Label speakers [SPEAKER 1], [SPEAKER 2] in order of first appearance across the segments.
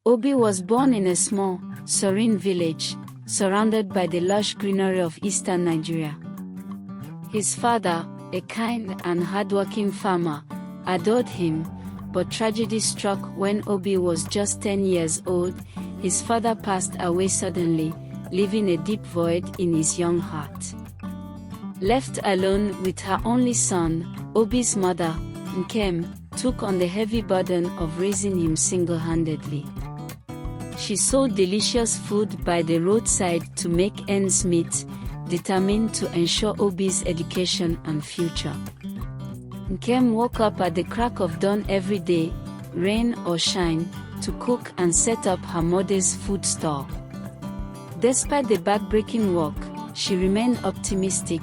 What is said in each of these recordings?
[SPEAKER 1] Obi was born in a small, serene village, surrounded by the lush greenery of eastern Nigeria. His father, a kind and hardworking farmer, adored him, but tragedy struck when Obi was just 10 years old. His father passed away suddenly, leaving a deep void in his young heart. Left alone with her only son, Obi's mother, Nkem, took on the heavy burden of raising him single-handedly. She sold delicious food by the roadside to make ends meet, determined to ensure Obi's education and future. Nkem woke up at the crack of dawn every day, rain or shine, to cook and set up her mother's food stall. Despite the backbreaking work, she remained optimistic,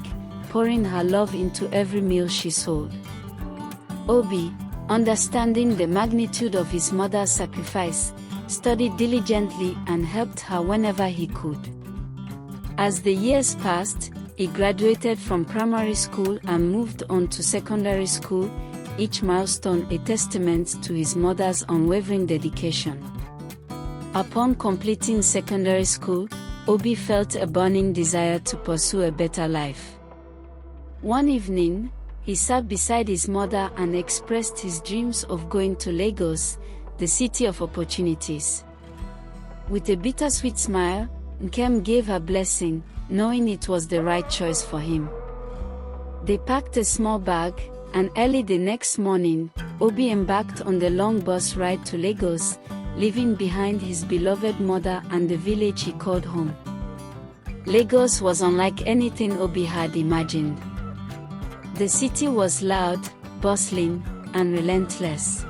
[SPEAKER 1] pouring her love into every meal she sold. Obi, understanding the magnitude of his mother's sacrifice, studied diligently and helped her whenever he could. As the years passed, he graduated from primary school and moved on to secondary school, each milestone a testament to his mother's unwavering dedication. Upon completing secondary school, Obi felt a burning desire to pursue a better life. One evening, he sat beside his mother and expressed his dreams of going to Lagos, the city of opportunities. With a bittersweet smile, Nkem gave her blessing, knowing it was the right choice for him. They packed a small bag, and early the next morning, Obi embarked on the long bus ride to Lagos, leaving behind his beloved mother and the village he called home. Lagos was unlike anything Obi had imagined. The city was loud, bustling, and relentless.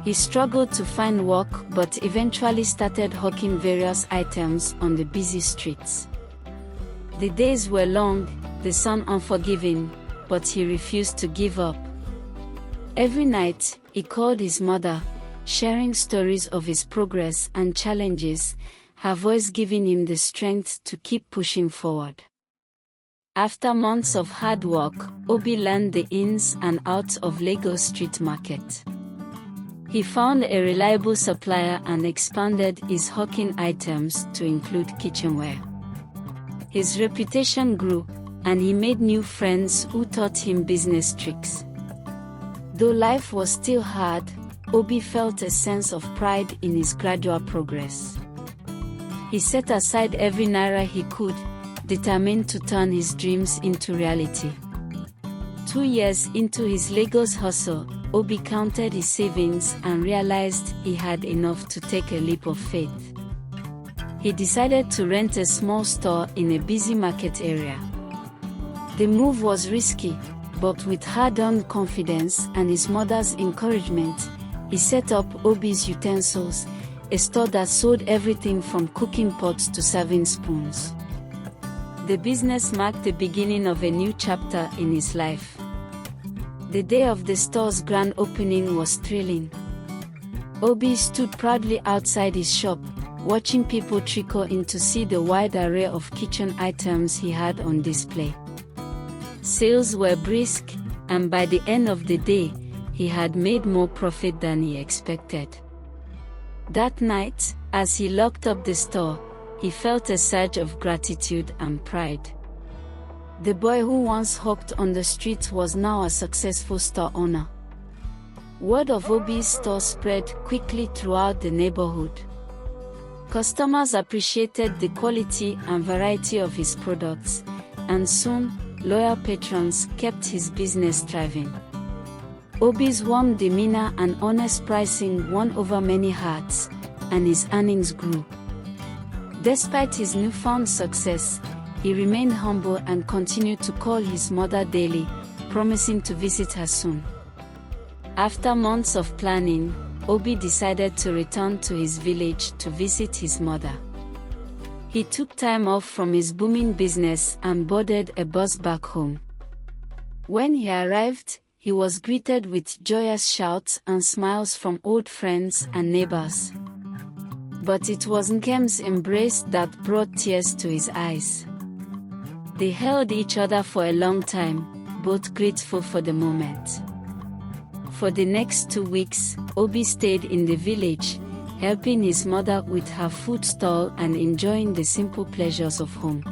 [SPEAKER 1] He struggled to find work but eventually started hawking various items on the busy streets. The days were long, the sun unforgiving, but he refused to give up. Every night, he called his mother, sharing stories of his progress and challenges, her voice giving him the strength to keep pushing forward. After months of hard work, Obi learned the ins and outs of Lagos street market. He found a reliable supplier and expanded his hawking items to include kitchenware. His reputation grew, and he made new friends who taught him business tricks. Though life was still hard, Obi felt a sense of pride in his gradual progress. He set aside every naira he could, determined to turn his dreams into reality. 2 years into his Lagos hustle, Obi counted his savings and realized he had enough to take a leap of faith. He decided to rent a small store in a busy market area. The move was risky, but with hard-earned confidence and his mother's encouragement, he set up Obi's Utensils, a store that sold everything from cooking pots to serving spoons. The business marked the beginning of a new chapter in his life. The day of the store's grand opening was thrilling. Obi stood proudly outside his shop, watching people trickle in to see the wide array of kitchen items he had on display. Sales were brisk, and by the end of the day, he had made more profit than he expected. That night, as he locked up the store, he felt a surge of gratitude and pride. The boy who once hawked on the street was now a successful store owner. Word of Obi's store spread quickly throughout the neighborhood. Customers appreciated the quality and variety of his products, and soon, loyal patrons kept his business thriving. Obi's warm demeanor and honest pricing won over many hearts, and his earnings grew. Despite his newfound success, he remained humble and continued to call his mother daily, promising to visit her soon. After months of planning, Obi decided to return to his village to visit his mother. He took time off from his booming business and boarded a bus back home. When he arrived, he was greeted with joyous shouts and smiles from old friends and neighbors. But it was Nkem's embrace that brought tears to his eyes. They held each other for a long time, both grateful for the moment. For the next 2 weeks, Obi stayed in the village, helping his mother with her food stall and enjoying the simple pleasures of home.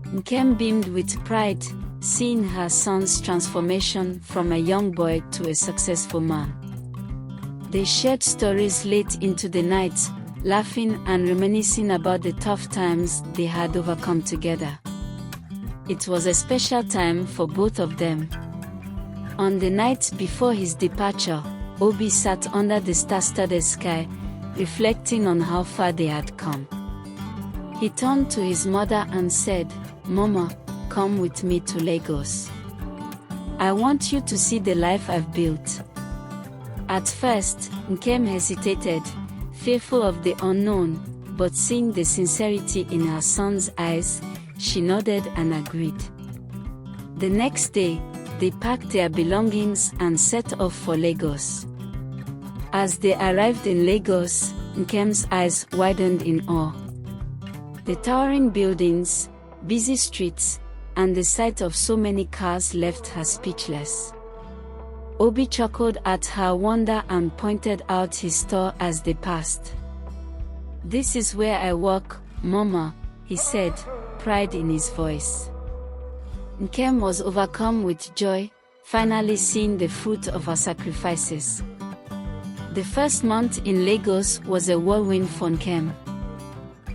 [SPEAKER 1] Nkem beamed with pride, seeing her son's transformation from a young boy to a successful man. They shared stories late into the night, laughing and reminiscing about the tough times they had overcome together. It was a special time for both of them. On the night before his departure, Obi sat under the star-studded sky, reflecting on how far they had come. He turned to his mother and said, "Mama, come with me to Lagos. I want you to see the life I've built." At first, Nkem hesitated, fearful of the unknown, but seeing the sincerity in her son's eyes, she nodded and agreed. The next day, they packed their belongings and set off for Lagos. As they arrived in Lagos, Nkem's eyes widened in awe. The towering buildings, busy streets, and the sight of so many cars left her speechless. Obi chuckled at her wonder and pointed out his store as they passed. "This is where I work, Mama," he said, pride in his voice. Nkem was overcome with joy, finally seeing the fruit of her sacrifices. The first month in Lagos was a whirlwind for Nkem.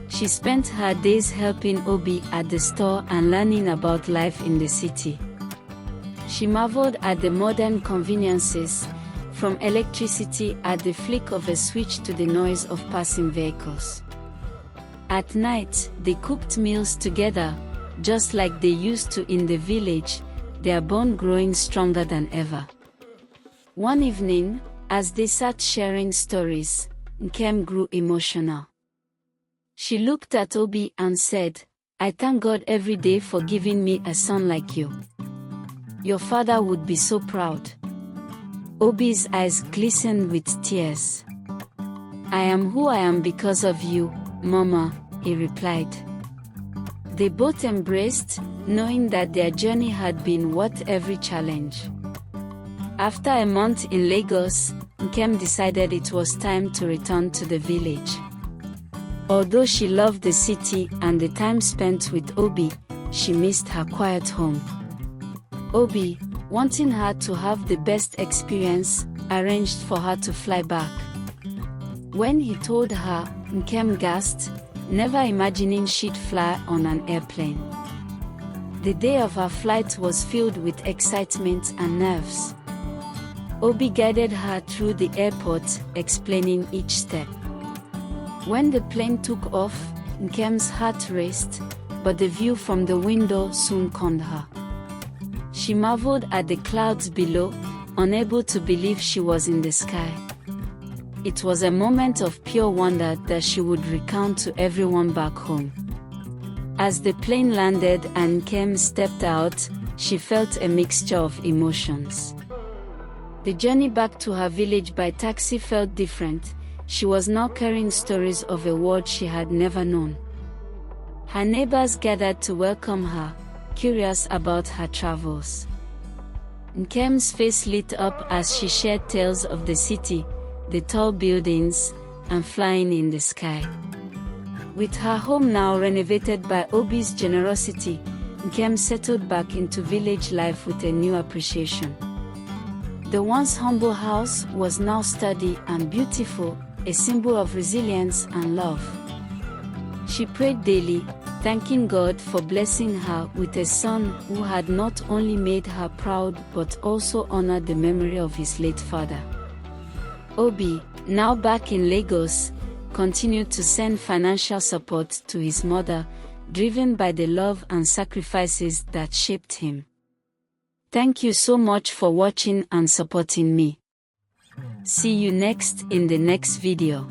[SPEAKER 1] She spent her days helping Obi at the store and learning about life in the city. She marveled at the modern conveniences, from electricity at the flick of a switch to the noise of passing vehicles. At night, they cooked meals together, just like they used to in the village, their bond growing stronger than ever. One evening, as they sat sharing stories, Nkem grew emotional. She looked at Obi and said, "I thank God every day for giving me a son like you. Your father would be so proud." Obi's eyes glistened with tears. "I am who I am because of you, Mama," he replied. They both embraced, knowing that their journey had been worth every challenge. After a month in Lagos, Nkem decided it was time to return to the village. Although she loved the city and the time spent with Obi, she missed her quiet home. Obi, wanting her to have the best experience, arranged for her to fly back. When he told her, Nkem gasped, never imagining she'd fly on an airplane. The day of her flight was filled with excitement and nerves. Obi guided her through the airport, explaining each step. When the plane took off, Nkem's heart raced, but the view from the window soon calmed her. She marveled at the clouds below, unable to believe she was in the sky. It was a moment of pure wonder that she would recount to everyone back home. As the plane landed and Nkem stepped out, she felt a mixture of emotions. The journey back to her village by taxi felt different. She was now carrying stories of a world she had never known. Her neighbors gathered to welcome her, curious about her travels. Nkem's face lit up as she shared tales of the city, the tall buildings, and flying in the sky. With her home now renovated by Obi's generosity, Nkem settled back into village life with a new appreciation. The once humble house was now sturdy and beautiful, a symbol of resilience and love. She prayed daily, thanking God for blessing her with a son who had not only made her proud but also honored the memory of his late father. Obi, now back in Lagos, continued to send financial support to his mother, driven by the love and sacrifices that shaped him. Thank you so much for watching and supporting me. See you next in the next video.